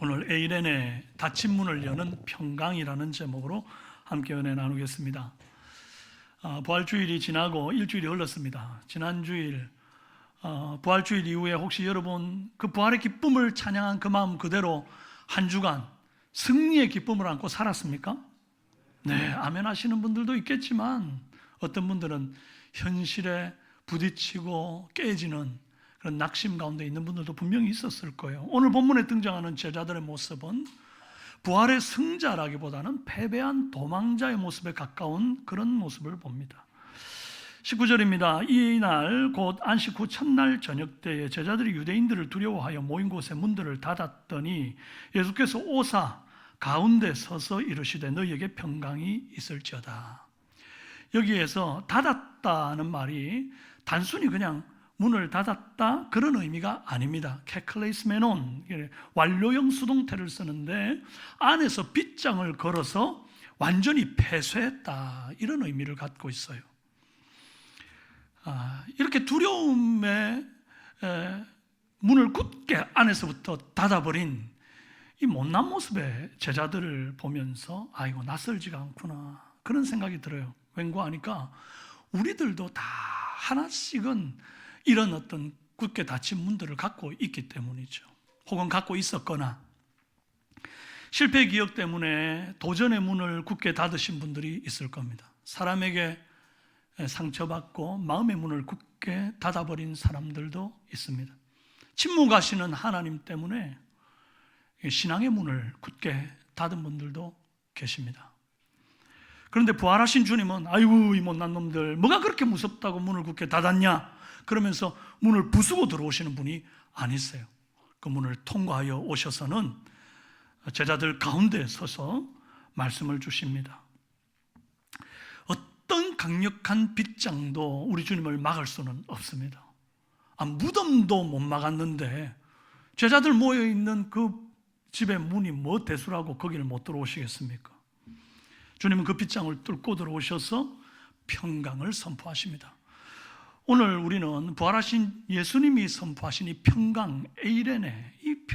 오늘 에이렌의 닫힌 문을 여는 평강이라는 제목으로 함께 은혜 나누겠습니다. 부활주일이 지나고 일주일이 흘렀습니다. 지난 주일 부활주일 이후에 혹시 여러분 그 부활의 기쁨을 찬양한 그 마음 그대로 한 주간 승리의 기쁨을 안고 살았습니까? 네, 아멘 하시는 분들도 있겠지만 어떤 분들은 현실에 부딪히고 깨지는 그런 낙심 가운데 있는 분들도 분명히 있었을 거예요. 오늘 본문에 등장하는 제자들의 모습은 부활의 승자라기보다는 패배한 도망자의 모습에 가까운 그런 모습을 봅니다. 19절입니다. 이날 곧 안식 후 첫날 저녁 때에 제자들이 유대인들을 두려워하여 모인 곳에 문들을 닫았더니 예수께서 오사 가운데 서서 이르시되 너희에게 평강이 있을지어다. 여기에서 닫았다는 말이 단순히 그냥 문을 닫았다 그런 의미가 아닙니다. 케클레이스메논, 완료형 수동태를 쓰는데 안에서 빗장을 걸어서 완전히 폐쇄했다 이런 의미를 갖고 있어요. 이렇게 두려움에 문을 굳게 안에서부터 닫아버린 이 못난 모습의 제자들을 보면서 이거 낯설지가 않구나 그런 생각이 들어요. 왠가 하니까 우리들도 다 하나씩은 이런 어떤 굳게 닫힌 문들을 갖고 있기 때문이죠. 혹은 갖고 있었거나 실패 기억 때문에 도전의 문을 굳게 닫으신 분들이 있을 겁니다. 사람에게 상처받고 마음의 문을 굳게 닫아버린 사람들도 있습니다. 침묵하시는 하나님 때문에 신앙의 문을 굳게 닫은 분들도 계십니다. 그런데 부활하신 주님은 아이고 이 못난 놈들 뭐가 그렇게 무섭다고 문을 굳게 닫았냐 그러면서 문을 부수고 들어오시는 분이 아니세요. 그 문을 통과하여 오셔서는 제자들 가운데 서서 말씀을 주십니다. 어떤 강력한 빗장도 우리 주님을 막을 수는 없습니다. 무덤도 못 막았는데 제자들 모여있는 그 집의 문이 뭐 대수라고 거기를 못 들어오시겠습니까? 주님은 그 빗장을 뚫고 들어오셔서 평강을 선포하십니다. 오늘 우리는 부활하신 예수님이 선포하신 이 평강, 에이레네, 이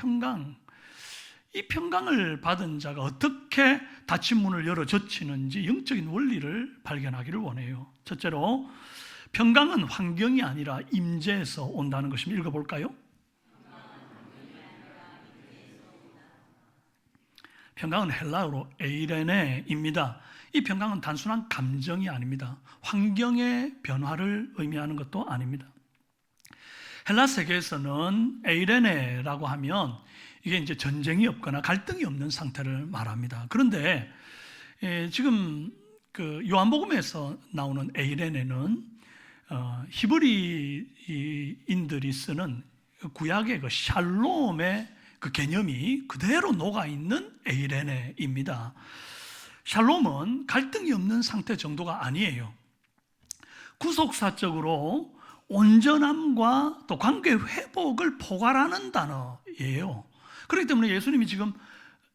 평강을 받은 자가 어떻게 닫힌 문을 열어 젖히는지 영적인 원리를 발견하기를 원해요. 첫째로 평강은 환경이 아니라 임재에서 온다는 것입니다. 읽어볼까요? 평강은 헬라어로 에이레네입니다. 이 평강은 단순한 감정이 아닙니다. 환경의 변화를 의미하는 것도 아닙니다. 헬라 세계에서는 에이레네라고 하면 이게 이제 전쟁이 없거나 갈등이 없는 상태를 말합니다. 그런데 지금 그 요한복음에서 나오는 에이레네는 히브리인들이 쓰는 구약의 그 샬롬의 그 개념이 그대로 녹아있는 에이레네입니다. 샬롬은 갈등이 없는 상태 정도가 아니에요. 구속사적으로 온전함과 또 관계 회복을 포괄하는 단어예요. 그렇기 때문에 예수님이 지금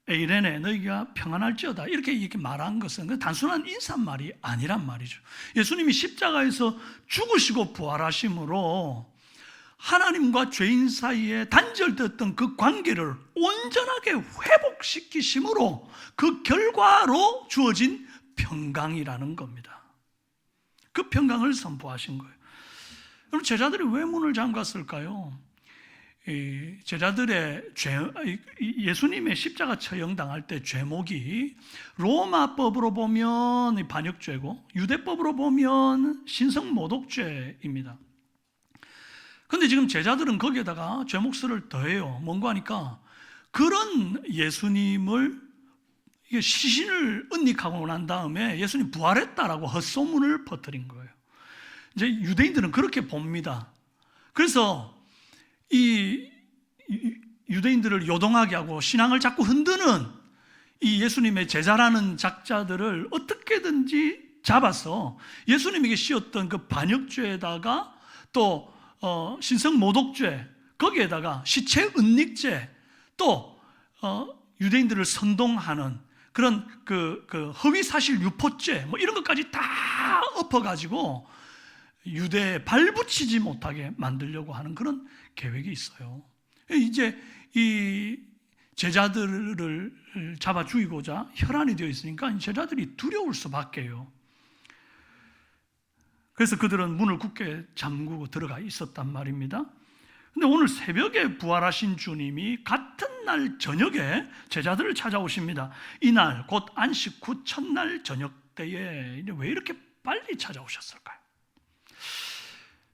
에이레네 너희가 평안할지어다 이렇게 말한 것은 단순한 인사말이 아니란 말이죠. 예수님이 십자가에서 죽으시고 부활하심으로 하나님과 죄인 사이에 단절되었던 그 관계를 온전하게 회복시키심으로 그 결과로 주어진 평강이라는 겁니다. 그 평강을 선포하신 거예요. 그럼 제자들이 왜 문을 잠갔을까요? 제자들의 예수님의 십자가 처형당할 때 죄목이 로마법으로 보면 반역죄고 유대법으로 보면 신성모독죄입니다. 그런데 지금 제자들은 거기에다가 죄목수를 더해요. 뭔가 하니까 그런 예수님을 시신을 은닉하고 난 다음에 예수님 부활했다라고 헛소문을 퍼뜨린 거예요. 이제 유대인들은 그렇게 봅니다. 그래서 이 유대인들을 요동하게 하고 신앙을 자꾸 흔드는 이 예수님의 제자라는 작자들을 어떻게든지 잡아서 예수님에게 씌웠던 그 반역죄에다가 또 신성모독죄 거기에다가 시체 은닉죄 또 유대인들을 선동하는 그런 그 허위사실 유포죄 뭐 이런 것까지 다 엎어가지고 유대에 발붙이지 못하게 만들려고 하는 그런 계획이 있어요. 이제 이 제자들을 잡아 죽이고자 혈안이 되어 있으니까 제자들이 두려울 수밖에요. 그래서 그들은 문을 굳게 잠그고 들어가 있었단 말입니다. 근데 오늘 새벽에 부활하신 주님이 같은 날 저녁에 제자들을 찾아오십니다. 이날 곧 안식 후 첫날 저녁 때에 왜 이렇게 빨리 찾아오셨을까요?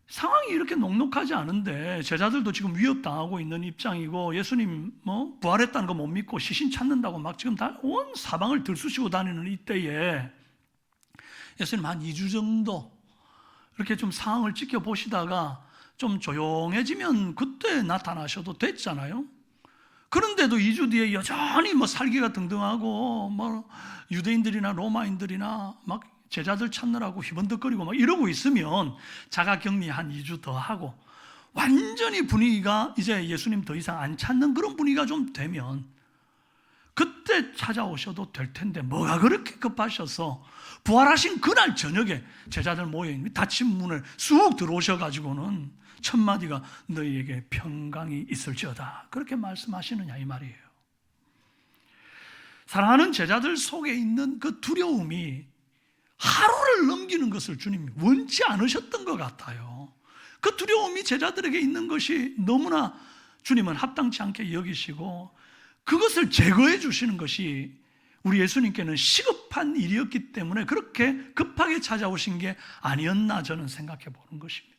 상황이 이렇게 녹록하지 않은데 제자들도 지금 위협당하고 있는 입장이고, 예수님 부활했다는 거 못 믿고 시신 찾는다고 막 지금 다 온 사방을 들쑤시고 다니는 이때에 예수님 한 2주 정도 이렇게 좀 상황을 지켜보시다가 좀 조용해지면 그때 나타나셔도 됐잖아요. 그런데도 2주 뒤에 여전히 살기가 등등하고 유대인들이나 로마인들이나 막 제자들 찾느라고 휘번덕거리고 막 이러고 있으면 자가격리 한 2주 더 하고 완전히 분위기가 이제 예수님 더 이상 안 찾는 그런 분위기가 좀 되면 그때 찾아오셔도 될 텐데 뭐가 그렇게 급하셔서 부활하신 그날 저녁에 제자들 모여있는 닫힌 문을 쑥 들어오셔가지고는 첫 마디가 너희에게 평강이 있을지어다 그렇게 말씀하시느냐 이 말이에요. 사랑하는 제자들 속에 있는 그 두려움이 하루를 넘기는 것을 주님이 원치 않으셨던 것 같아요. 그 두려움이 제자들에게 있는 것이 너무나 주님은 합당치 않게 여기시고 그것을 제거해 주시는 것이 우리 예수님께는 시급한 일이었기 때문에 그렇게 급하게 찾아오신 게 아니었나 저는 생각해 보는 것입니다.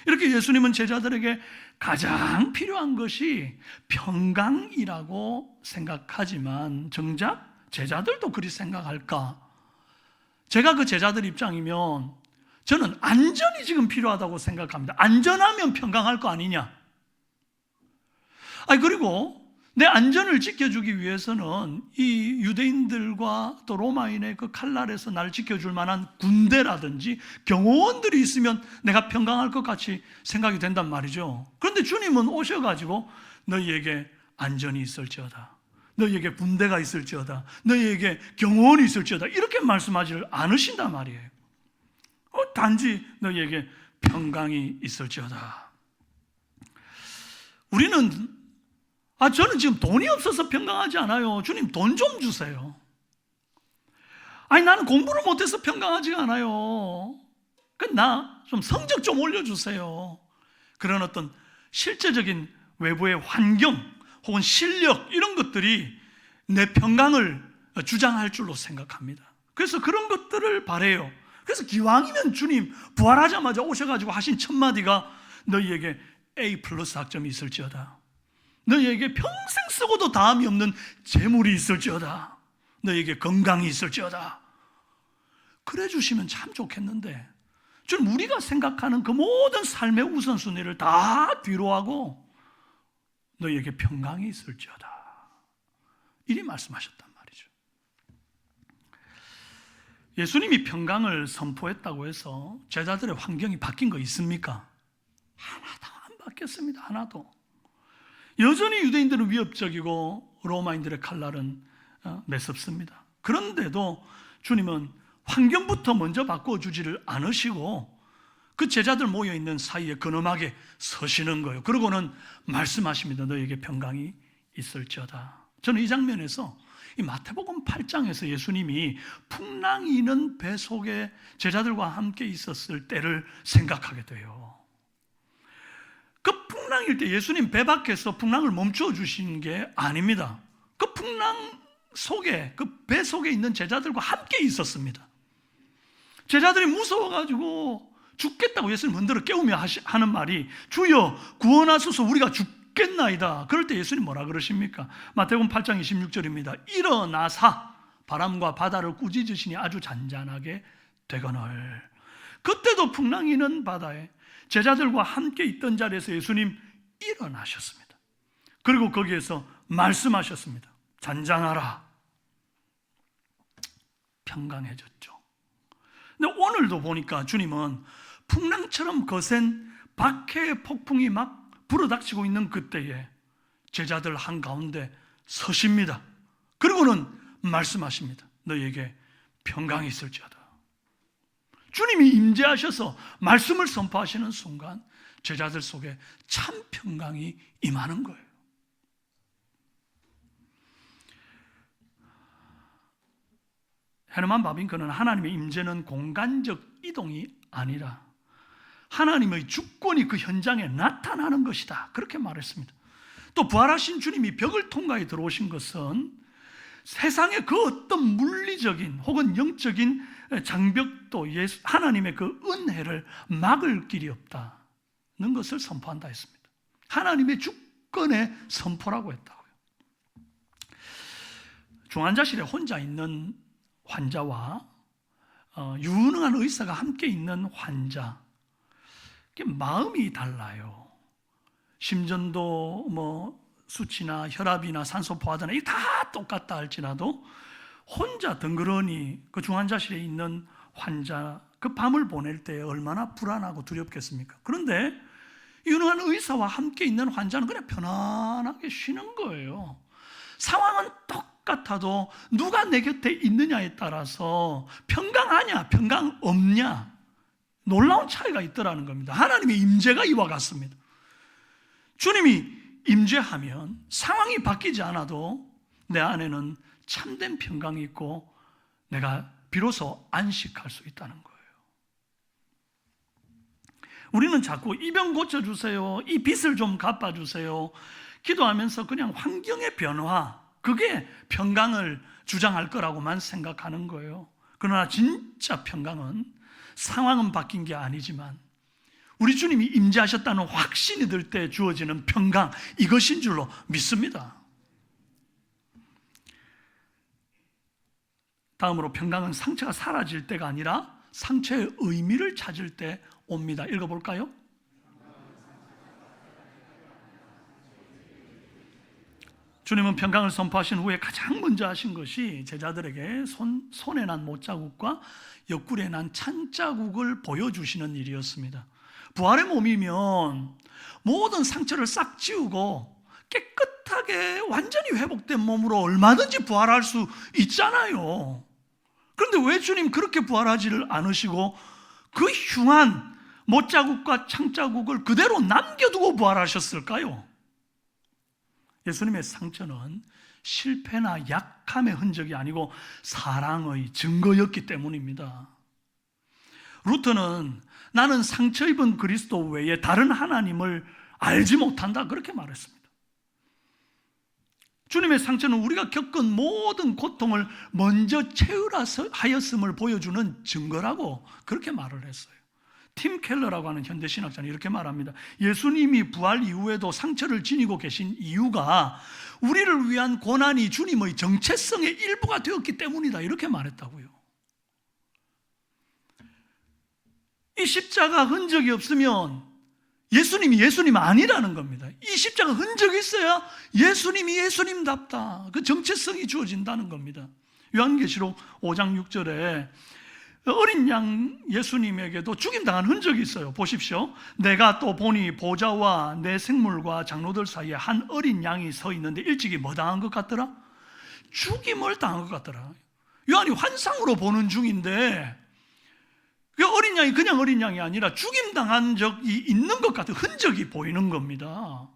이렇게 예수님은 제자들에게 가장 필요한 것이 평강이라고 생각하지만 정작 제자들도 그리 생각할까? 제가 그 제자들 입장이면 저는 안전이 지금 필요하다고 생각합니다. 안전하면 평강할 거 아니냐? 그리고 내 안전을 지켜주기 위해서는 이 유대인들과 또 로마인의 그 칼날에서 나를 지켜줄 만한 군대라든지 경호원들이 있으면 내가 평강할 것 같이 생각이 된단 말이죠. 그런데 주님은 오셔가지고 너희에게 안전이 있을지어다, 너희에게 군대가 있을지어다, 너희에게 경호원이 있을지어다 이렇게 말씀하지 않으신단 말이에요. 단지 너희에게 평강이 있을지어다. 우리는 저는 지금 돈이 없어서 평강하지 않아요. 주님 돈 좀 주세요. 나는 공부를 못해서 평강하지가 않아요. 나 좀 성적 좀 올려주세요. 그런 어떤 실제적인 외부의 환경 혹은 실력 이런 것들이 내 평강을 주장할 줄로 생각합니다. 그래서 그런 것들을 바라요. 그래서 기왕이면 주님 부활하자마자 오셔가지고 하신 첫 마디가 너희에게 A+ 학점이 있을지어다, 너희에게 평생 쓰고도 다함이 없는 재물이 있을지어다, 너희에게 건강이 있을지어다. 그래 주시면 참 좋겠는데 좀 우리가 생각하는 그 모든 삶의 우선순위를 다 뒤로하고 너희에게 평강이 있을지어다 이리 말씀하셨단 말이죠. 예수님이 평강을 선포했다고 해서 제자들의 환경이 바뀐 거 있습니까? 하나도 안 바뀌었습니다. 하나도. 여전히 유대인들은 위협적이고 로마인들의 칼날은 매섭습니다. 그런데도 주님은 환경부터 먼저 바꿔주지를 않으시고 그 제자들 모여있는 사이에 근엄하게 서시는 거예요. 그러고는 말씀하십니다. 너에게 평강이 있을지어다. 저는 이 장면에서 이 마태복음 8장에서 예수님이 풍랑이는 배 속에 제자들과 함께 있었을 때를 생각하게 돼요. 그 풍랑일 때 예수님 배 밖에서 풍랑을 멈춰 주신 게 아닙니다. 그 풍랑 속에, 그 배 속에 있는 제자들과 함께 있었습니다. 제자들이 무서워가지고 죽겠다고 예수님 흔들어 깨우며 하는 말이 주여 구원하소서 우리가 죽겠나이다. 그럴 때 예수님 뭐라 그러십니까? 마태복음 8장 26절입니다. 일어나사 바람과 바다를 꾸짖으시니 아주 잔잔하게 되거늘. 그때도 풍랑이는 바다에 제자들과 함께 있던 자리에서 예수님 일어나셨습니다. 그리고 거기에서 말씀하셨습니다. 잔잔하라. 평강해졌죠. 근데 오늘도 보니까 주님은 풍랑처럼 거센 박해의 폭풍이 막 불어닥치고 있는 그때에 제자들 한가운데 서십니다. 그리고는 말씀하십니다. 너희에게 평강이 있을지어다. 주님이 임재하셔서 말씀을 선포하시는 순간 제자들 속에 참 평강이 임하는 거예요. 헤르만 바빙크는 하나님의 임재는 공간적 이동이 아니라 하나님의 주권이 그 현장에 나타나는 것이다, 그렇게 말했습니다. 또 부활하신 주님이 벽을 통과해 들어오신 것은 세상의 그 어떤 물리적인 혹은 영적인 장벽도 하나님의 그 은혜를 막을 길이 없다는 것을 선포한다 했습니다. 하나님의 주권의 선포라고 했다고요. 중환자실에 혼자 있는 환자와 유능한 의사가 함께 있는 환자, 마음이 달라요. 심전도 수치나 혈압이나 산소 포화도나 이게 다 똑같다 할지라도 혼자 덩그러니 그 중환자실에 있는 환자, 그 밤을 보낼 때 얼마나 불안하고 두렵겠습니까? 그런데 유능한 의사와 함께 있는 환자는 그냥 편안하게 쉬는 거예요. 상황은 똑같아도 누가 내 곁에 있느냐에 따라서 평강하냐 평강 없냐 놀라운 차이가 있더라는 겁니다. 하나님의 임재가 이와 같습니다. 주님이 임재하면 상황이 바뀌지 않아도 내 안에는 참된 평강이 있고 내가 비로소 안식할 수 있다는 거예요. 우리는 자꾸 이 병 고쳐주세요, 이 빚을 좀 갚아주세요 기도하면서 그냥 환경의 변화, 그게 평강을 주장할 거라고만 생각하는 거예요. 그러나 진짜 평강은 상황은 바뀐 게 아니지만 우리 주님이 임재하셨다는 확신이 들 때 주어지는 평강, 이것인 줄로 믿습니다. 다음으로 평강은 상처가 사라질 때가 아니라 상처의 의미를 찾을 때 옵니다. 읽어볼까요? 주님은 평강을 선포하신 후에 가장 먼저 하신 것이 제자들에게 손에 난 못자국과 옆구리에 난 찬자국을 보여주시는 일이었습니다. 부활의 몸이면 모든 상처를 싹 지우고 깨끗하게 완전히 회복된 몸으로 얼마든지 부활할 수 있잖아요. 그런데 왜 주님 그렇게 부활하지를 않으시고 그 흉한 못자국과 창자국을 그대로 남겨두고 부활하셨을까요? 예수님의 상처는 실패나 약함의 흔적이 아니고 사랑의 증거였기 때문입니다. 루터는 나는 상처 입은 그리스도 외에 다른 하나님을 알지 못한다, 그렇게 말했습니다. 주님의 상처는 우리가 겪은 모든 고통을 먼저 체휼하였음을 보여주는 증거라고 그렇게 말을 했어요. 팀 켈러라고 하는 현대신학자는 이렇게 말합니다. 예수님이 부활 이후에도 상처를 지니고 계신 이유가 우리를 위한 고난이 주님의 정체성의 일부가 되었기 때문이다, 이렇게 말했다고요. 이 십자가 흔적이 없으면 예수님이 예수님 아니라는 겁니다. 이 십자가 흔적이 있어야 예수님이 예수님답다, 그 정체성이 주어진다는 겁니다. 요한계시록 5장 6절에 어린 양 예수님에게도 죽임당한 흔적이 있어요. 보십시오. 내가 또 보니 보좌와 내 생물과 장로들 사이에 한 어린 양이 서 있는데 일찍이 뭐 당한 것 같더라? 죽임을 당한 것 같더라. 요한이 환상으로 보는 중인데 그 어린 양이 그냥 어린 양이 아니라 죽임당한 적이 있는 것 같은 흔적이 보이는 겁니다.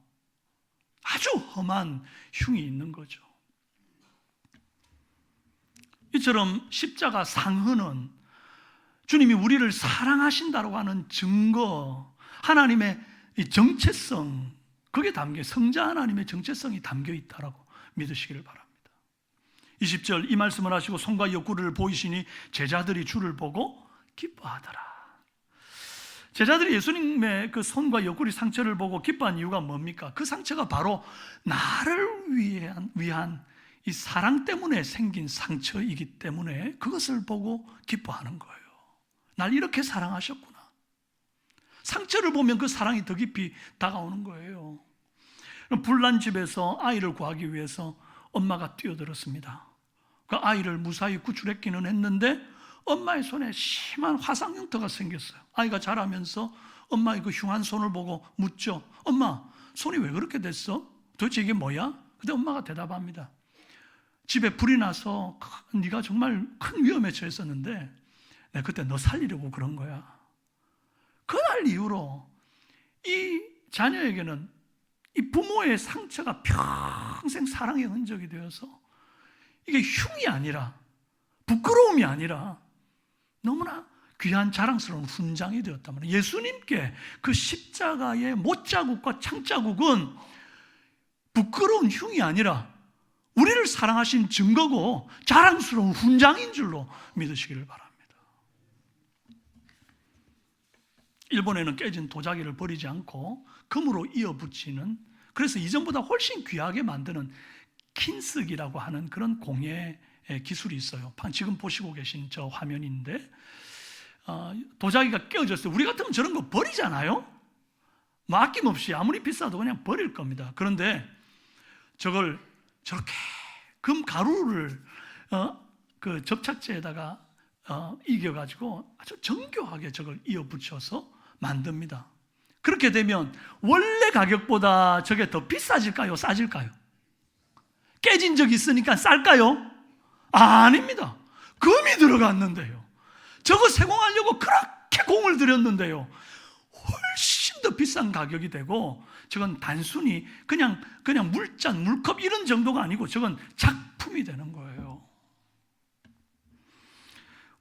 아주 험한 흉이 있는 거죠. 이처럼 십자가 상흔은 주님이 우리를 사랑하신다고 하는 증거, 하나님의 정체성, 그게 담겨, 성자 하나님의 정체성이 담겨 있다고 믿으시기를 바랍니다. 20절 이 말씀을 하시고 손과 옆구리를 보이시니 제자들이 주를 보고 기뻐하더라. 제자들이 예수님의 그 손과 옆구리 상처를 보고 기뻐한 이유가 뭡니까? 그 상처가 바로 나를 위한 이 사랑 때문에 생긴 상처이기 때문에 그것을 보고 기뻐하는 거예요. 날 이렇게 사랑하셨구나. 상처를 보면 그 사랑이 더 깊이 다가오는 거예요. 불난 집에서 아이를 구하기 위해서 엄마가 뛰어들었습니다. 그 아이를 무사히 구출했기는 했는데 엄마의 손에 심한 화상 흉터가 생겼어요. 아이가 자라면서 엄마의 그 흉한 손을 보고 묻죠. 엄마, 손이 왜 그렇게 됐어? 도대체 이게 뭐야? 근데 엄마가 대답합니다. 집에 불이 나서 네가 정말 큰 위험에 처했었는데 내가 그때 너 살리려고 그런 거야. 그날 이후로 이 자녀에게는 이 부모의 상처가 평생 사랑의 흔적이 되어서 이게 흉이 아니라 부끄러움이 아니라 너무나 귀한 자랑스러운 훈장이 되었단 말이에요. 예수님께 그 십자가의 못자국과 창자국은 부끄러운 흉이 아니라 우리를 사랑하신 증거고 자랑스러운 훈장인 줄로 믿으시기를 바랍니다. 일본에는 깨진 도자기를 버리지 않고 금으로 이어붙이는, 그래서 이전보다 훨씬 귀하게 만드는 킨스기라고 하는 그런 공예 기술이 있어요. 지금 보시고 계신 저 화면인데, 도자기가 깨어졌어요. 우리 같으면 저런 거 버리잖아요. 뭐 아낌없이 아무리 비싸도 그냥 버릴 겁니다. 그런데 저걸 저렇게 금 가루를 그 접착제에다가 이겨가지고 아주 정교하게 저걸 이어붙여서 만듭니다. 그렇게 되면 원래 가격보다 저게 더 비싸질까요? 싸질까요? 깨진 적이 있으니까 쌀까요? 아닙니다. 금이 들어갔는데요. 저거 세공하려고 그렇게 공을 들였는데요. 훨씬 더 비싼 가격이 되고, 저건 단순히 그냥 물잔, 물컵 이런 정도가 아니고 저건 작품이 되는 거예요.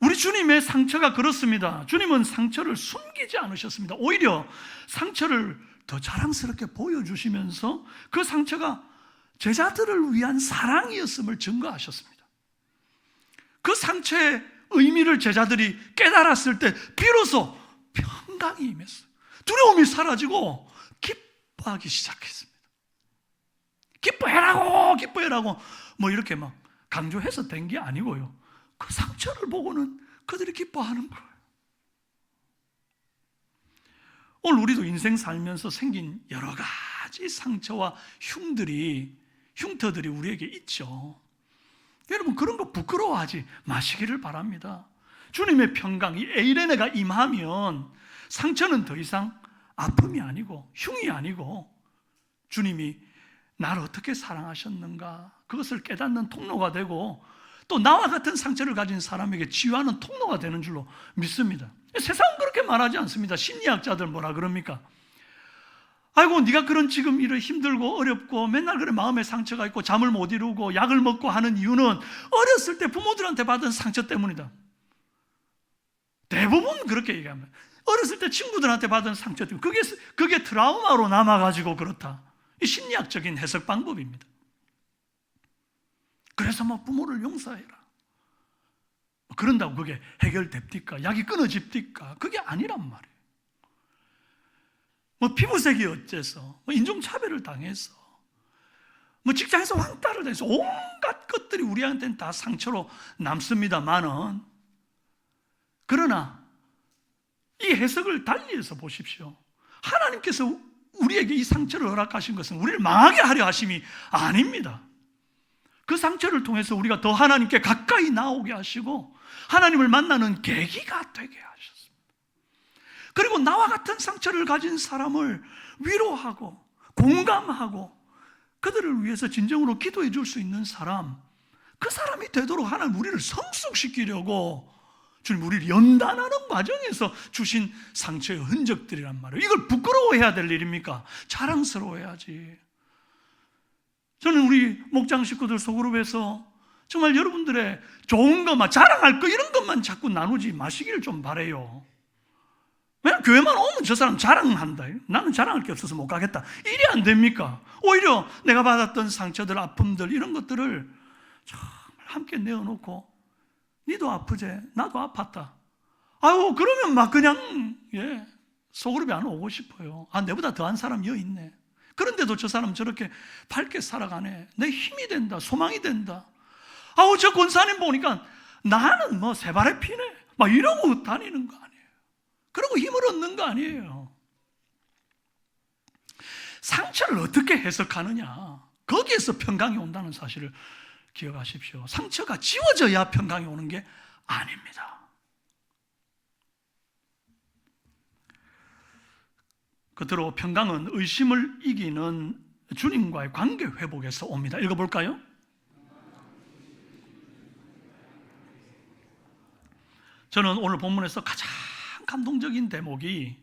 우리 주님의 상처가 그렇습니다. 주님은 상처를 숨기지 않으셨습니다. 오히려 상처를 더 자랑스럽게 보여주시면서 그 상처가 제자들을 위한 사랑이었음을 증거하셨습니다. 그 상처의 의미를 제자들이 깨달았을 때 비로소 평강이 임했어요. 두려움이 사라지고 기뻐하기 시작했습니다. 기뻐해라고 뭐 이렇게 막 강조해서 된 게 아니고요. 그 상처를 보고는 그들이 기뻐하는 거예요. 오늘 우리도 인생 살면서 생긴 여러 가지 상처와 흉터들이 우리에게 있죠. 여러분, 그런 거 부끄러워하지 마시기를 바랍니다. 주님의 평강, 이 에이레네가 임하면 상처는 더 이상 아픔이 아니고 흉이 아니고 주님이 나를 어떻게 사랑하셨는가, 그것을 깨닫는 통로가 되고 또 나와 같은 상처를 가진 사람에게 치유하는 통로가 되는 줄로 믿습니다. 세상은 그렇게 말하지 않습니다. 심리학자들 뭐라 그럽니까? 아이고, 네가 그런 지금 이런 힘들고 어렵고 맨날 그런 마음에 상처가 있고 잠을 못 이루고 약을 먹고 하는 이유는 어렸을 때 부모들한테 받은 상처 때문이다. 대부분 그렇게 얘기합니다. 어렸을 때 친구들한테 받은 상처 때문에 그게 트라우마로 남아가지고 그렇다. 이 심리학적인 해석 방법입니다. 그래서 뭐 부모를 용서해라, 그런다고 그게 해결됩니까? 약이 끊어집니까? 그게 아니란 말이에요. 뭐 피부색이 어째서, 뭐 인종차별을 당해서, 뭐 직장에서 왕따를 당해서 온갖 것들이 우리한테는 다 상처로 남습니다만은, 그러나 이 해석을 달리해서 보십시오. 하나님께서 우리에게 이 상처를 허락하신 것은 우리를 망하게 하려 하심이 아닙니다. 그 상처를 통해서 우리가 더 하나님께 가까이 나오게 하시고 하나님을 만나는 계기가 되게 하셨습니다. 그리고 나와 같은 상처를 가진 사람을 위로하고 공감하고 그들을 위해서 진정으로 기도해 줄 수 있는 사람, 그 사람이 되도록 하나님 우리를 성숙시키려고 주님 우리를 연단하는 과정에서 주신 상처의 흔적들이란 말이에요. 이걸 부끄러워해야 될 일입니까? 자랑스러워해야지. 저는 우리 목장 식구들 소그룹에서 정말 여러분들의 좋은 것만, 자랑할 거 이런 것만 자꾸 나누지 마시기를 좀 바라요. 왜냐면 교회만 오면 저 사람 자랑한다, 나는 자랑할 게 없어서 못 가겠다, 이래 안 됩니까? 오히려 내가 받았던 상처들, 아픔들 이런 것들을 정말 함께 내어놓고 니도 아프지? 나도 아팠다. 아유, 그러면 막 그냥 소그룹에 안 오고 싶어요. 아, 내보다 더한 사람이 여기 있네. 그런데도 저 사람 저렇게 밝게 살아가네. 내 힘이 된다, 소망이 된다. 아우, 저 권사님 보니까 나는 뭐 새발의 피네, 막 이러고 다니는 거 아니에요. 그러고 힘을 얻는 거 아니에요. 상처를 어떻게 해석하느냐, 거기에서 평강이 온다는 사실을 기억하십시오. 상처가 지워져야 평강이 오는 게 아닙니다. 끝으로 평강은 의심을 이기는 주님과의 관계 회복에서 옵니다. 읽어볼까요? 저는 오늘 본문에서 가장 감동적인 대목이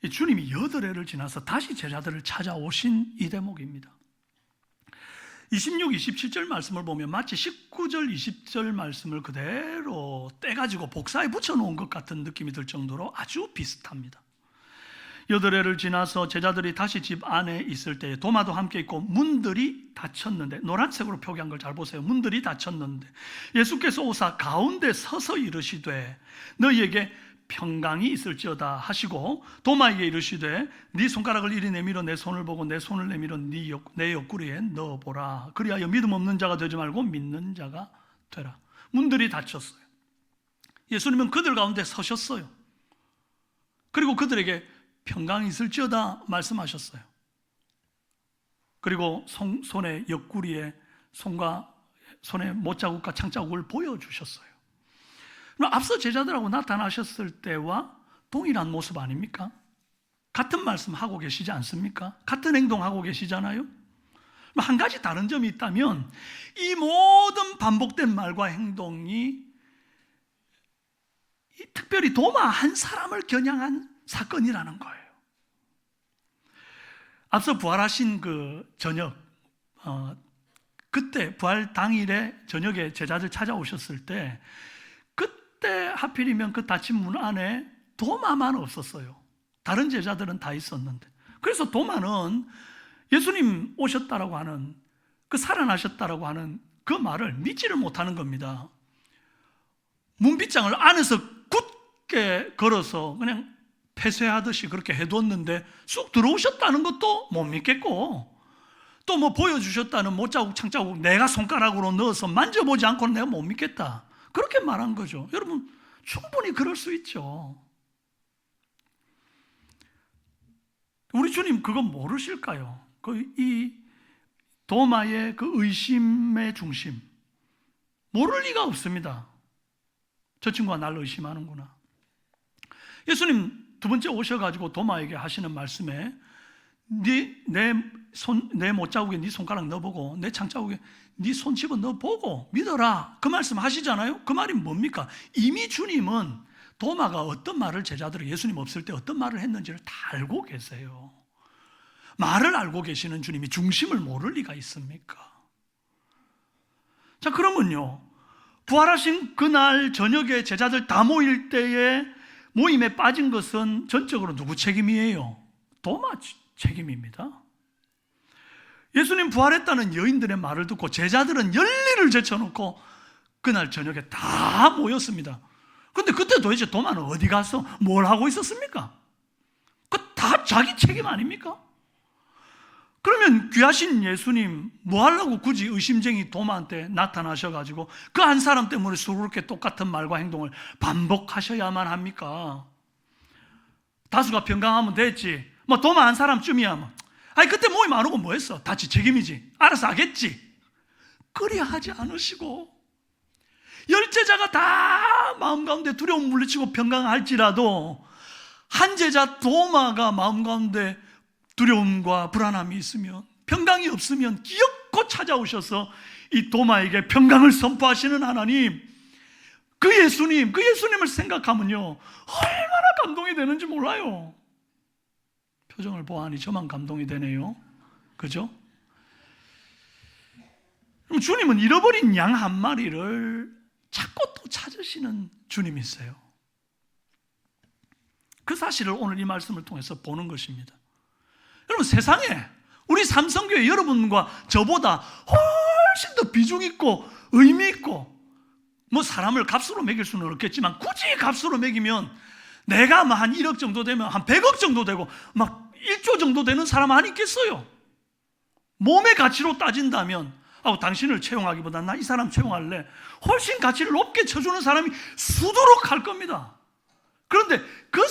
주님이 8해를 지나서 다시 제자들을 찾아오신 이 대목입니다. 26, 27절 말씀을 보면 마치 19절, 20절 말씀을 그대로 떼가지고 복사해 붙여놓은 것 같은 느낌이 들 정도로 아주 비슷합니다. 8해를 지나서 제자들이 다시 집 안에 있을 때에 도마도 함께 있고 문들이 닫혔는데, 노란색으로 표기한 걸 잘 보세요. 문들이 닫혔는데 예수께서 오사 가운데 서서 이르시되 너희에게 평강이 있을지어다 하시고 도마에게 이르시되 네 손가락을 이리 내밀어 내 손을 보고 내 손을 내밀어 내 옆구리에 넣어보라. 그리하여 믿음 없는 자가 되지 말고 믿는 자가 되라. 문들이 닫혔어요. 예수님은 그들 가운데 서셨어요. 그리고 그들에게 평강이 있을지어다 말씀하셨어요. 그리고 손의 옆구리에 손과 손의 못자국과 창자국을 보여주셨어요. 앞서 제자들하고 나타나셨을 때와 동일한 모습 아닙니까? 같은 말씀 하고 계시지 않습니까? 같은 행동하고 계시잖아요. 한 가지 다른 점이 있다면 이 모든 반복된 말과 행동이 특별히 도마 한 사람을 겨냥한 사건이라는 거예요. 앞서 부활하신 그 저녁, 그때 부활 당일에 저녁에 제자들 찾아오셨을 때 그때 하필이면 그 닫힌 문 안에 도마만 없었어요. 다른 제자들은 다 있었는데, 그래서 도마는 예수님 오셨다라고 하는, 그 살아나셨다라고 하는 그 말을 믿지를 못하는 겁니다. 문빗장을 안에서 굳게 걸어서 그냥 폐쇄하듯이 그렇게 해뒀는데 쑥 들어오셨다는 것도 못 믿겠고, 또 뭐 보여주셨다는 못자국 창자국 내가 손가락으로 넣어서 만져보지 않고는 내가 못 믿겠다, 그렇게 말한 거죠. 여러분, 충분히 그럴 수 있죠. 우리 주님 그거 모르실까요? 이 도마의 그 의심의 중심, 모를 리가 없습니다. 저 친구가 날 의심하는구나. 예수님 두 번째 오셔가지고 도마에게 하시는 말씀에 내 못자국에 네 손가락 넣어보고 내 창자국에 네 손 집어 넣어보고 믿어라, 그 말씀 하시잖아요. 그 말이 뭡니까? 이미 주님은 도마가 어떤 말을, 제자들이 예수님 없을 때 어떤 말을 했는지를 다 알고 계세요. 말을 알고 계시는 주님이 중심을 모를 리가 있습니까? 자, 그러면요, 부활하신 그날 저녁에 제자들 다 모일 때에 모임에 빠진 것은 전적으로 누구 책임이에요? 도마 책임입니다. 예수님 부활했다는 여인들의 말을 듣고 제자들은 열일을 제쳐놓고 그날 저녁에 다 모였습니다. 그런데 그때 도대체 도마는 어디 가서 뭘 하고 있었습니까? 그 다 자기 책임 아닙니까? 그러면 귀하신 예수님 뭐 하려고 굳이 의심쟁이 도마한테 나타나셔가지고 그 한 사람 때문에 수그럽게 똑같은 말과 행동을 반복하셔야만 합니까? 다수가 평강하면 됐지, 뭐 도마 한 사람쯤이야 뭐. 아니 그때 모임 안 오고 뭐 했어? 다 지 책임이지, 알아서 하겠지. 그리 하지 않으시고 열제자가 다 마음 가운데 두려움 물리치고 평강할지라도 한 제자 도마가 마음 가운데 두려움과 불안함이 있으면, 평강이 없으면 기어코 찾아오셔서 이 도마에게 평강을 선포하시는 하나님, 그 예수님을 생각하면요 얼마나 감동이 되는지 몰라요. 표정을 보아하니 저만 감동이 되네요. 그죠? 그럼 주님은 잃어버린 양 한 마리를 자꾸 또 찾으시는 주님이세요. 그 사실을 오늘 이 말씀을 통해서 보는 것입니다. 여러분, 세상에 우리 삼성교회 여러분과 저보다 훨씬 더 비중 있고 의미 있고, 뭐 사람을 값으로 매길 수는 없겠지만 굳이 값으로 매기면 내가 뭐 한 1억 정도 되면 한 100억 정도 되고 막 1조 정도 되는 사람 안 있겠어요? 몸의 가치로 따진다면 당신을 채용하기보다 나 이 사람 채용할래, 훨씬 가치를 높게 쳐주는 사람이 수두룩 할 겁니다. 그런데 그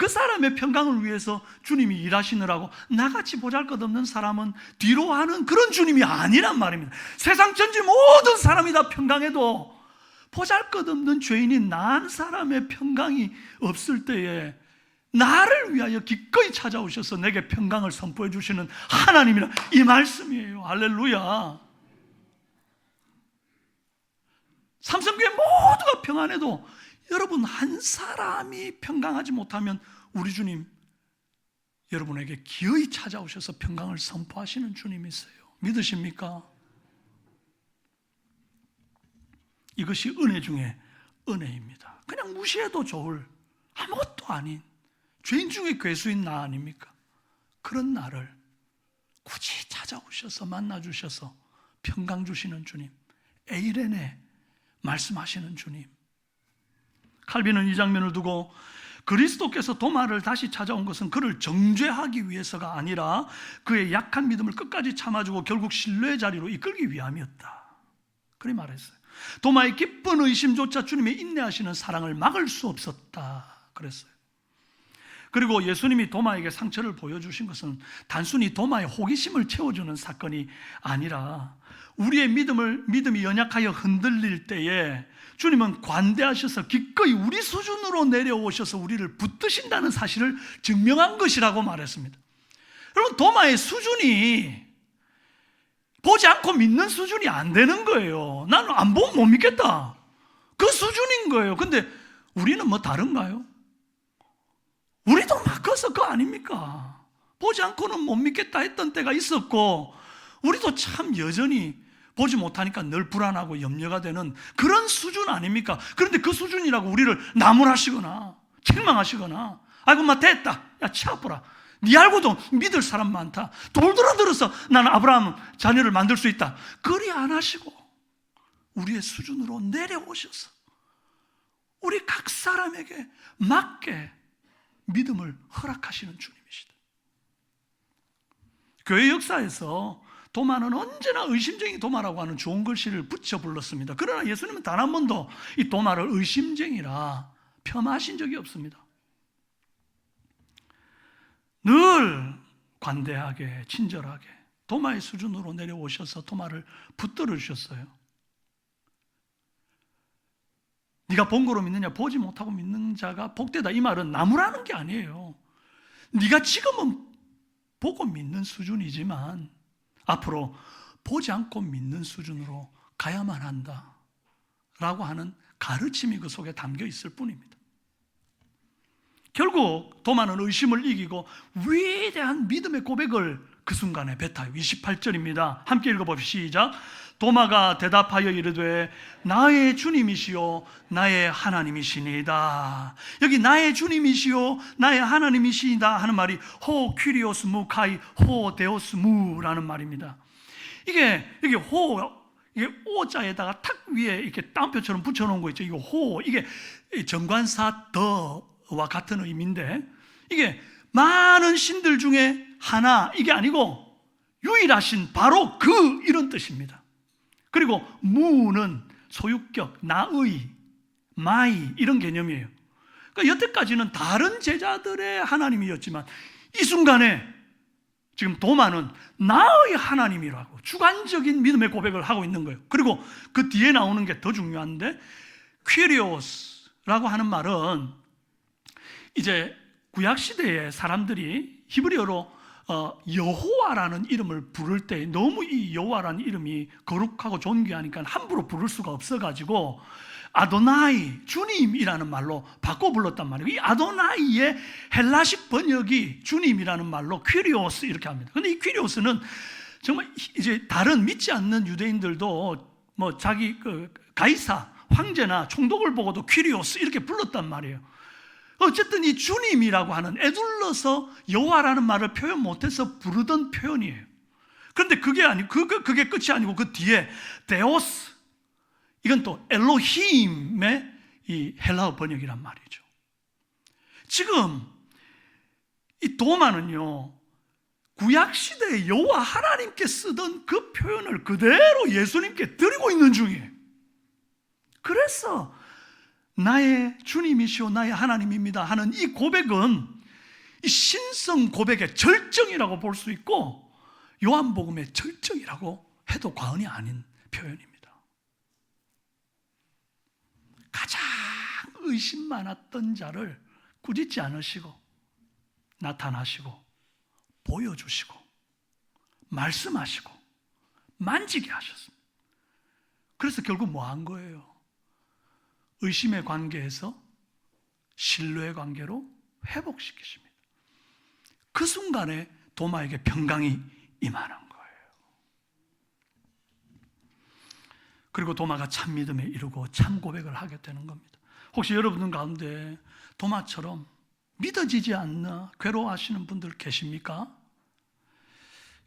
사람의 평강을 위해서 주님이 일하시느라고 나같이 보잘것없는 사람은 뒤로 하는 그런 주님이 아니란 말입니다. 세상 전체 모든 사람이 다 평강해도 보잘것없는 죄인인 나 한 사람의 평강이 없을 때에 나를 위하여 기꺼이 찾아오셔서 내게 평강을 선포해 주시는 하나님이라, 이 말씀이에요. 할렐루야. 삼성교회 모두가 평안해도 여러분 한 사람이 평강하지 못하면 우리 주님 여러분에게 기어이 찾아오셔서 평강을 선포하시는 주님이세요. 믿으십니까? 이것이 은혜 중에 은혜입니다. 그냥 무시해도 좋을 아무것도 아닌 죄인 중에 괴수인 나 아닙니까? 그런 나를 굳이 찾아오셔서 만나주셔서 평강 주시는 주님, 에이레네 말씀하시는 주님. 칼빈은 이 장면을 두고 그리스도께서 도마를 다시 찾아온 것은 그를 정죄하기 위해서가 아니라 그의 약한 믿음을 끝까지 참아주고 결국 신뢰의 자리로 이끌기 위함이었다, 그리 말했어요. 도마의 기쁜 의심조차 주님의 인내하시는 사랑을 막을 수 없었다 그랬어요. 그리고 예수님이 도마에게 상처를 보여주신 것은 단순히 도마의 호기심을 채워주는 사건이 아니라 우리의 믿음이 연약하여 흔들릴 때에 주님은 관대하셔서 기꺼이 우리 수준으로 내려오셔서 우리를 붙드신다는 사실을 증명한 것이라고 말했습니다. 여러분, 도마의 수준이 보지 않고 믿는 수준이 안 되는 거예요. 나는 안 보면 못 믿겠다, 그 수준인 거예요. 근데 우리는 뭐 다른가요? 우리도 막혀서 그거 아닙니까? 보지 않고는 못 믿겠다 했던 때가 있었고, 우리도 참 여전히 보지 못하니까 늘 불안하고 염려가 되는 그런 수준 아닙니까? 그런데 그 수준이라고 우리를 나무라시거나 책망하시거나, 아이고 마 됐다, 야 치아보라, 네 알고도 믿을 사람 많다, 돌들어들어서 나는 아브라함 자녀를 만들 수 있다, 그리 안 하시고 우리의 수준으로 내려오셔서 우리 각 사람에게 맞게 믿음을 허락하시는 주님이시다. 교회 역사에서 도마는 언제나 의심쟁이 도마라고 하는 좋은 글씨를 붙여 불렀습니다. 그러나 예수님은 단 한 번도 이 도마를 의심쟁이라 폄하하신 적이 없습니다. 늘 관대하게 친절하게 도마의 수준으로 내려오셔서 도마를 붙들어 주셨어요. 네가 본 거로 믿느냐, 보지 못하고 믿는 자가 복되다, 이 말은 나무라는 게 아니에요. 네가 지금은 보고 믿는 수준이지만 앞으로 보지 않고 믿는 수준으로 가야만 한다 라고 하는 가르침이 그 속에 담겨 있을 뿐입니다. 결국 도마는 의심을 이기고 위대한 믿음의 고백을 그 순간에 뱉어요. 28절입니다. 함께 읽어봅시다. 시작. 도마가 대답하여 이르되 나의 주님이시요 나의 하나님이시니이다. 여기 나의 주님이시요 나의 하나님이시이다 하는 말이 호 퀴리오스 무 카이 호 데오스 무라는 말입니다. 이게 여기 이게 오자에다가 탁 위에 이렇게 따옴표처럼 붙여놓은 거 있죠. 이거 호, 이게 정관사 더와 같은 의미인데, 이게 많은 신들 중에 하나, 이게 아니고 유일하신 바로 그, 이런 뜻입니다. 그리고 무는 소유격, 나의, 마이 이런 개념이에요. 그러니까 여태까지는 다른 제자들의 하나님이었지만 이 순간에 지금 도마는 나의 하나님이라고 주관적인 믿음의 고백을 하고 있는 거예요. 그리고 그 뒤에 나오는 게 더 중요한데, 퀴리오스라고 하는 말은 이제 구약시대에 사람들이 히브리어로 여호와라는 이름을 부를 때 너무 이 여호와라는 이름이 거룩하고 존귀하니까 함부로 부를 수가 없어가지고 아도나이, 주님이라는 말로 바꿔 불렀단 말이에요. 이 아도나이의 헬라식 번역이 주님이라는 말로 퀴리오스 이렇게 합니다. 근데 이 퀴리오스는 정말 이제 다른 믿지 않는 유대인들도 뭐 자기 그 가이사, 황제나 총독을 보고도 퀴리오스 이렇게 불렀단 말이에요. 어쨌든 이 주님이라고 하는, 애둘러서 여호와라는 말을 표현 못해서 부르던 표현이에요. 그런데 그게 아니고 그게 끝이 아니고 그 뒤에 데오스, 이건 또 엘로힘의 이 헬라어 번역이란 말이죠. 지금 이 도마는요, 구약시대에 여호와 하나님께 쓰던 그 표현을 그대로 예수님께 드리고 있는 중이에요. 그래서 나의 주님이시오 나의 하나님입니다 하는 이 고백은 이 신성 고백의 절정이라고 볼 수 있고 요한복음의 절정이라고 해도 과언이 아닌 표현입니다. 가장 의심 많았던 자를 꾸짖지 않으시고 나타나시고 보여주시고 말씀하시고 만지게 하셨습니다. 그래서 결국 뭐 한 거예요? 의심의 관계에서 신뢰의 관계로 회복시키십니다. 그 순간에 도마에게 평강이 임하는 거예요. 그리고 도마가 참 믿음에 이르고 참 고백을 하게 되는 겁니다. 혹시 여러분 가운데 도마처럼 믿어지지 않나 괴로워하시는 분들 계십니까?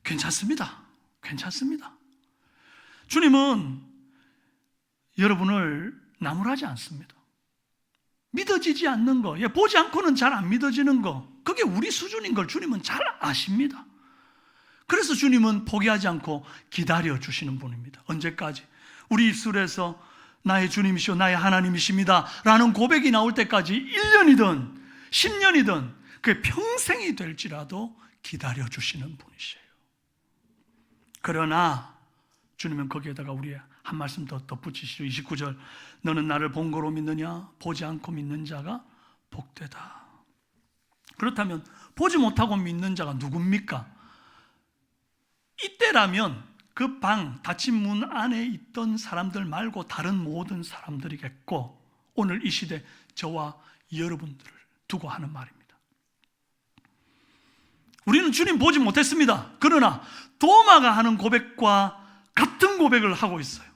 괜찮습니다. 괜찮습니다. 주님은 여러분을 나무라지 않습니다. 믿어지지 않는 거, 보지 않고는 잘 안 믿어지는 거, 그게 우리 수준인 걸 주님은 잘 아십니다. 그래서 주님은 포기하지 않고 기다려 주시는 분입니다. 언제까지? 우리 입술에서 나의 주님이시오 나의 하나님이십니다 라는 고백이 나올 때까지 1년이든 10년이든 그게 평생이 될지라도 기다려 주시는 분이세요. 그러나 주님은 거기에다가 우리의 한 말씀 더 덧붙이시죠. 29절, 너는 나를 본 거로 믿느냐? 보지 않고 믿는 자가 복되다. 그렇다면 보지 못하고 믿는 자가 누굽니까? 이때라면 그 방 닫힌 문 안에 있던 사람들 말고 다른 모든 사람들이겠고, 오늘 이 시대 저와 여러분들을 두고 하는 말입니다. 우리는 주님 보지 못했습니다. 그러나 도마가 하는 고백과 같은 고백을 하고 있어요.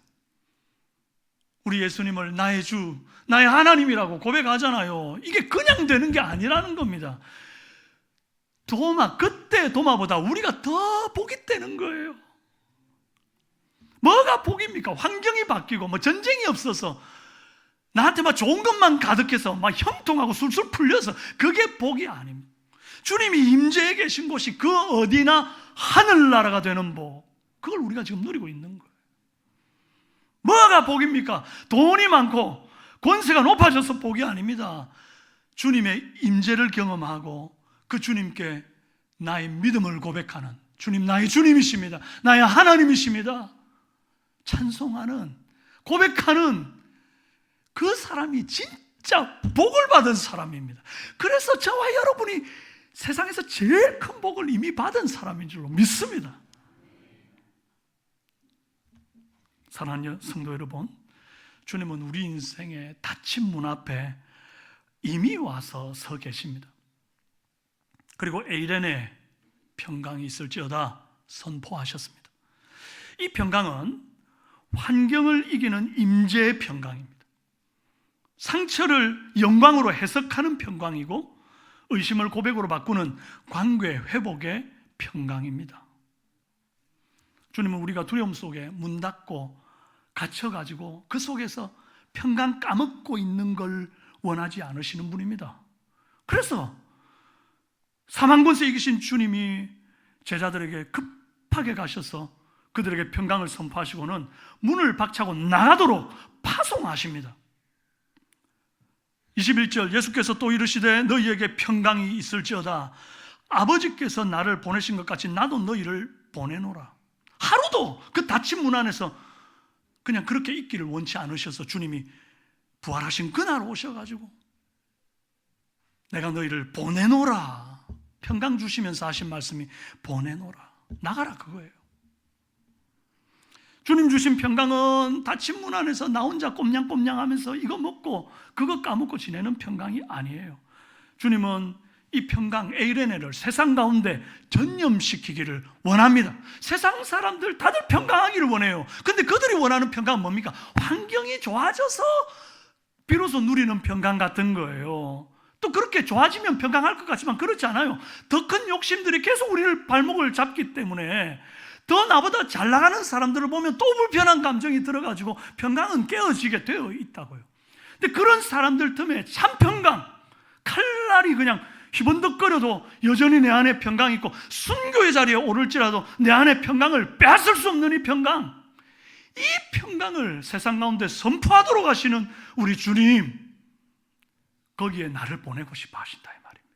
우리 예수님을 나의 주, 나의 하나님이라고 고백하잖아요. 이게 그냥 되는 게 아니라는 겁니다. 그때 도마보다 우리가 더 복이 되는 거예요. 뭐가 복입니까? 환경이 바뀌고 전쟁이 없어서 나한테 좋은 것만 가득해서 형통하고 술술 풀려서 그게 복이 아닙니다. 주님이 임재해 계신 곳이 그 어디나 하늘나라가 되는 복, 그걸 우리가 지금 누리고 있는 거예요. 뭐가 복입니까? 돈이 많고 권세가 높아져서 복이 아닙니다. 주님의 임재를 경험하고 그 주님께 나의 믿음을 고백하는, 주님 나의 주님이십니다, 나의 하나님이십니다, 찬송하는, 고백하는 그 사람이 진짜 복을 받은 사람입니다. 그래서 저와 여러분이 세상에서 제일 큰 복을 이미 받은 사람인 줄로 믿습니다. 사랑하는 성도 여러분, 주님은 우리 인생의 닫힌 문 앞에 이미 와서 서 계십니다. 그리고 에이렌의 평강이 있을지어다 선포하셨습니다. 이 평강은 환경을 이기는 임재의 평강입니다. 상처를 영광으로 해석하는 평강이고 의심을 고백으로 바꾸는 관계 회복의 평강입니다. 주님은 우리가 두려움 속에 문 닫고 갇혀가지고 그 속에서 평강 까먹고 있는 걸 원하지 않으시는 분입니다. 그래서 사망권세 이기신 주님이 제자들에게 급하게 가셔서 그들에게 평강을 선포하시고는 문을 박차고 나가도록 파송하십니다. 21절, 예수께서 또 이르시되 너희에게 평강이 있을지어다. 아버지께서 나를 보내신 것 같이 나도 너희를 보내노라. 하루도 그 닫힌 문 안에서 그냥 그렇게 있기를 원치 않으셔서 주님이 부활하신 그날 오셔가지고 내가 너희를 보내노라, 평강 주시면서 하신 말씀이 보내노라, 나가라, 그거예요. 주님 주신 평강은 닫힌 문 안에서 나 혼자 꼼냥꼼냥 하면서 이거 먹고 그거 까먹고 지내는 평강이 아니에요. 주님은 이 평강 에이레네를 세상 가운데 전염시키기를 원합니다. 세상 사람들 다들 평강하기를 원해요. 근데 그들이 원하는 평강은 뭡니까? 환경이 좋아져서 비로소 누리는 평강 같은 거예요. 또 그렇게 좋아지면 평강할 것 같지만 그렇지 않아요. 더 큰 욕심들이 계속 우리를 발목을 잡기 때문에 더 나보다 잘 나가는 사람들을 보면 또 불편한 감정이 들어가지고 평강은 깨어지게 되어 있다고요. 근데 그런 사람들 틈에 참 평강, 칼날이 그냥 휘번덕거려도 여전히 내 안에 평강이 있고 순교의 자리에 오를지라도 내 안에 평강을 빼앗을 수 없는 이 평강, 이 평강을 세상 가운데 선포하도록 하시는 우리 주님, 거기에 나를 보내고 싶어 하신다 이 말입니다.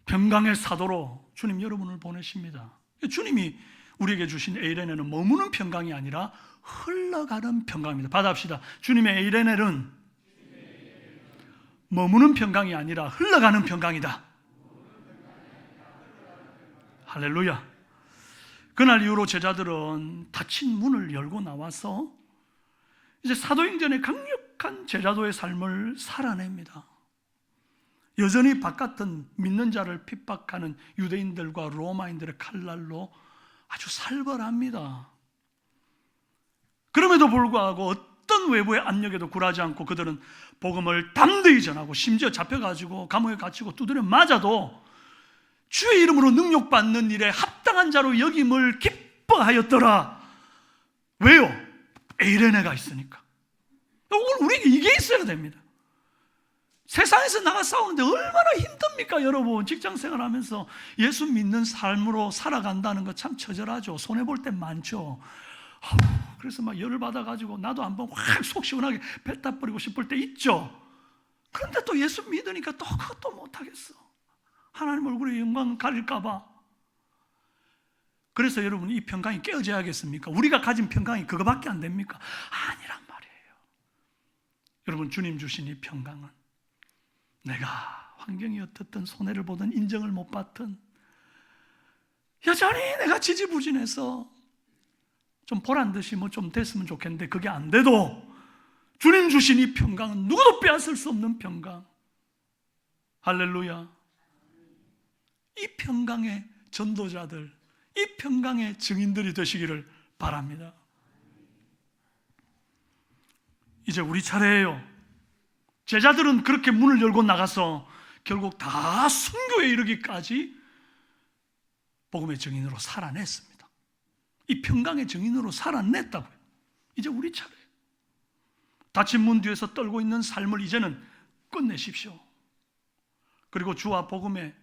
평강의 사도로 주님 여러분을 보내십니다. 주님이 우리에게 주신 에이레네는 머무는 평강이 아니라 흘러가는 평강입니다. 받아합시다. 주님의 에이레네는 머무는 평강이 아니라 흘러가는 평강이다. 할렐루야. 그날 이후로 제자들은 닫힌 문을 열고 나와서 이제 사도행전의 강력한 제자도의 삶을 살아냅니다. 여전히 바깥은 믿는 자를 핍박하는 유대인들과 로마인들의 칼날로 아주 살벌합니다. 그럼에도 불구하고 어떤 외부의 압력에도 굴하지 않고 그들은 복음을 담대히 전하고 심지어 잡혀가지고 감옥에 갇히고 두드려 맞아도 주의 이름으로 능력받는 일에 합당한 자로 여김을 기뻐하였더라. 왜요? 에이레네가 있으니까. 우리에게 이게 있어야 됩니다. 세상에서 나가 싸우는데 얼마나 힘듭니까? 여러분, 직장생활 하면서 예수 믿는 삶으로 살아간다는 거 참 처절하죠. 손해볼 때 많죠. 그래서 막 열을 받아가지고 나도 한번 확 속 시원하게 뱉다 버리고 싶을 때 있죠. 그런데 또 예수 믿으니까 또 그것도 못하겠어. 하나님 얼굴에 영광 가릴까봐. 그래서 여러분, 이 평강이 깨어져야겠습니까? 우리가 가진 평강이 그거밖에 안 됩니까? 아니란 말이에요. 여러분, 주님 주신 이 평강은 내가 환경이 어떻든 손해를 보든 인정을 못 받든 여전히 내가 지지부진해서 좀 보란듯이 뭐 좀 됐으면 좋겠는데 그게 안 돼도 주님 주신 이 평강은 누구도 빼앗을 수 없는 평강. 할렐루야. 이 평강의 전도자들, 이 평강의 증인들이 되시기를 바랍니다. 이제 우리 차례예요. 제자들은 그렇게 문을 열고 나가서 결국 다 순교에 이르기까지 복음의 증인으로 살아냈습니다. 이 평강의 증인으로 살아냈다고요. 이제 우리 차례예요. 닫힌 문 뒤에서 떨고 있는 삶을 이제는 끝내십시오. 그리고 주와 복음의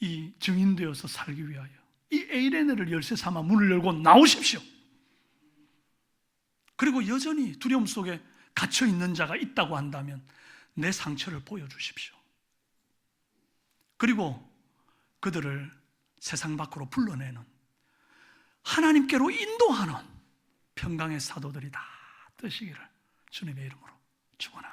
이 증인되어서 살기 위하여 이 에이레네를 열쇠 삼아 문을 열고 나오십시오. 그리고 여전히 두려움 속에 갇혀 있는 자가 있다고 한다면 내 상처를 보여주십시오. 그리고 그들을 세상 밖으로 불러내는 하나님께로 인도하는 평강의 사도들이 다 되시기를 주님의 이름으로 축원합니다.